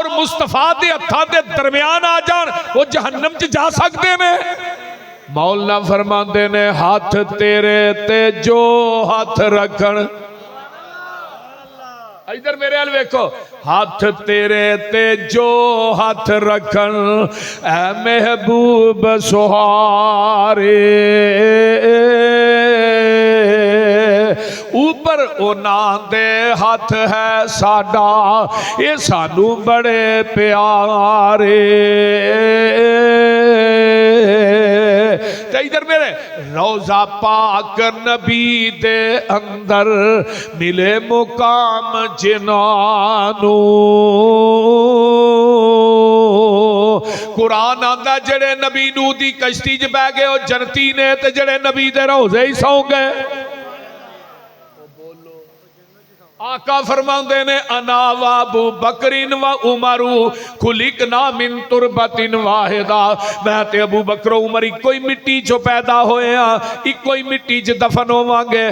और मुस्तफा के हत्थों के दरम्यान आ जान वो जहन्नम च जा सकते ने। मौला फरमाते ने हाथ तेरे ते जो हाथ रखन, इधर मेरे हाल वेखो, हाथ तेरे ते जो हाथ रखन ऐ महबूब सुहारे, ऊपर उन्हां दे हाथ है साडा ये सानू बड़े प्यारे। इधर मेरे रोजा पाक नबी दे अंदर मिले मुकाम जिनानू। कुरान आंदा जड़े नबी नूह दी कश्ती च बह गए वो जनती ने, ते जड़े नबी दे रोजे ही सौ गए। आका फरमाते ने अना व अबू बकरिन व उमरू खुलिकना मिन तुरबतिन वाहिदा, मैं ते अबू बकर उमर इको ही मिट्टी चो पैदा होए, इको ही मिट्टी च दफन होवांगे।